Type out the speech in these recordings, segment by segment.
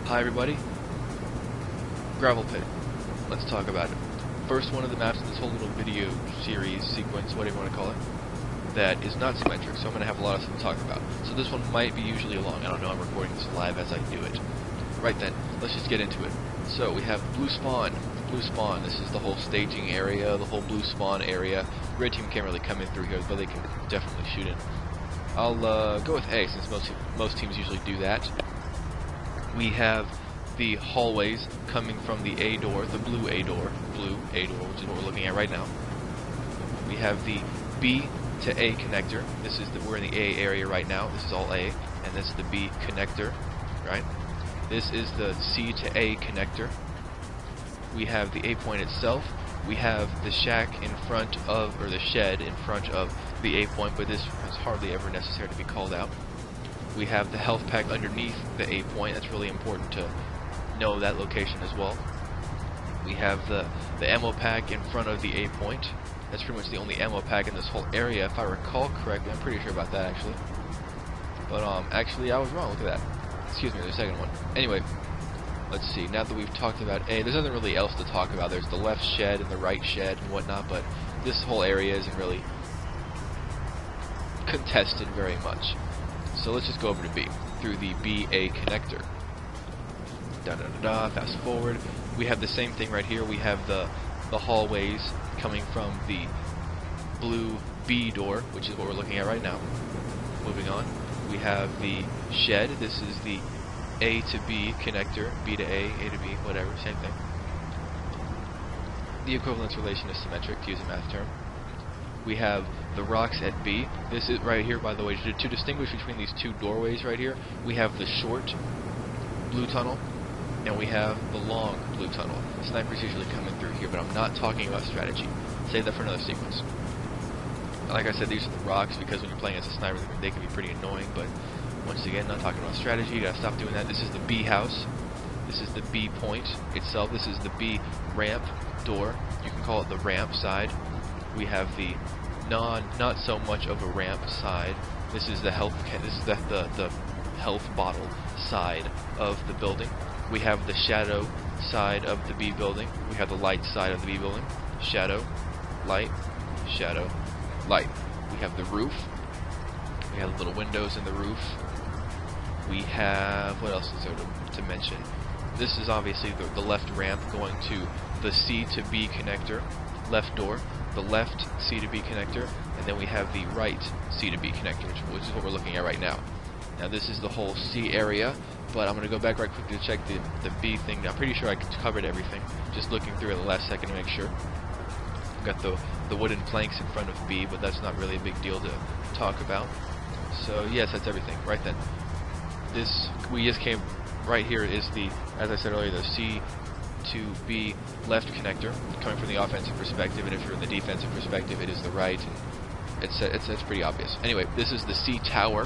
Hi everybody. Gravel pit. Let's talk about it. First one of the maps in this whole little video series, sequence, whatever you want to call it, that is not symmetric, so I'm going to have a lot of stuff to talk about. So this one might be usually long. I don't know, I'm recording this live as I do it. Right then, let's just get into it. So we have blue spawn. Blue spawn, this is the whole staging area, the whole blue spawn area. Red team can't really come in through here, but they can definitely shoot in. I'll go with A, since most teams usually do that. We have the hallways coming from the A door, the blue A door, which is what we're looking at right now. We have the B to A connector. This is we're in the A area right now. This is all A, and this is the B connector, right? This is the C to A connector. We have the A point itself. We have the shack in front of, or the shed in front of the A point, but this is hardly ever necessary to be called out. We have the health pack underneath the A point. That's really important to know that location as well. We have the ammo pack in front of the A point. That's pretty much the only ammo pack in this whole area, if I recall correctly. I'm pretty sure about that, actually. But actually, I was wrong. Look at that. Excuse me, the second one. Anyway, let's see. Now that we've talked about A, there's nothing really else to talk about. There's the left shed and the right shed and whatnot, but this whole area isn't really contested very much. So let's just go over to B through the BA connector. Fast forward. We have the same thing right here. We have the hallways coming from the blue B door, which is what we're looking at right now. Moving on. We have the shed. This is the A to B connector. B to A, A to B, whatever, same thing. The equivalence relation is symmetric, to use a math term. We have the rocks at B. This is right here, by the way, to distinguish between these two doorways right here, we have the short blue tunnel and we have the long blue tunnel. Snipers usually come in through here, but I'm not talking about strategy. Save that for another sequence. Like I said, these are the rocks because when you're playing as a sniper, they can be pretty annoying, but once again, not talking about strategy. You gotta stop doing that. This is the B house. This is the B point itself. This is the B ramp door. You can call it the ramp side. We have the not so much of a ramp side. This is the health. This is the health bottle side of the building. We have the shadow side of the B building. We have the light side of the B building. Shadow, light, shadow, light. We have the roof. We have little windows in the roof. We have, what else is there to mention? This is obviously the left ramp going to the C to B connector, left door, the left C to B connector, and then we have the right C to B connector, which is what we're looking at right now. Now this is the whole C area, but I'm going to go back right quickly to check the B thing. I'm pretty sure I covered everything, just looking through at the last second to make sure. I've got the wooden planks in front of B, but that's not really a big deal to talk about. So yes, that's everything. Right then. We just came, right here is the, as I said earlier, the C to B left connector coming from the offensive perspective, and if you're in the defensive perspective, it is the right, and it's pretty obvious. Anyway, this is the C tower.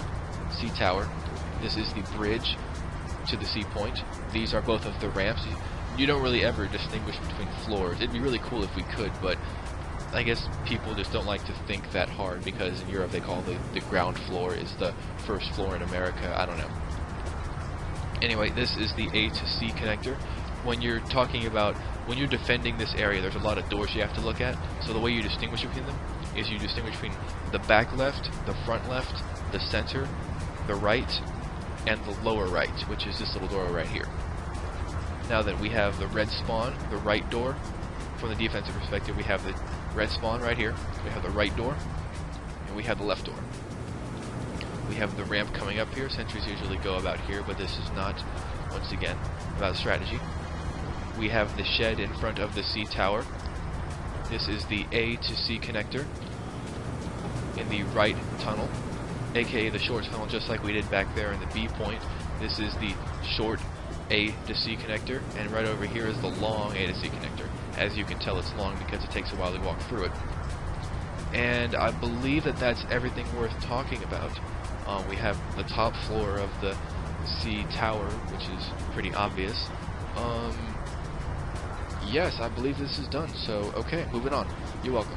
This is the bridge to the C point. These are both of the ramps. You don't really ever distinguish between floors. It'd be really cool if we could, but I guess people just don't like to think that hard because in Europe they call the ground floor is the first floor in America. I don't know. Anyway, this is the A to C connector. When you're defending this area, there's a lot of doors you have to look at. So the way you distinguish between them is you distinguish between the back left, the front left, the center, the right, and the lower right, which is this little door right here. Now that we have the red spawn, the right door, from the defensive perspective, we have the red spawn right here, we have the right door, and we have the left door. We have the ramp coming up here. Sentries usually go about here, but this is not, once again, about strategy. We have the shed in front of the C tower. This is the A to C connector in the right tunnel, aka the short tunnel, just like we did back there in the B point. This is the short A to C connector, and right over here is the long A to C connector. As you can tell, it's long because it takes a while to walk through it. And I believe that that's everything worth talking about. We have the top floor of the C tower, which is pretty obvious. Yes, I believe this is done. So, okay, moving on. You're welcome.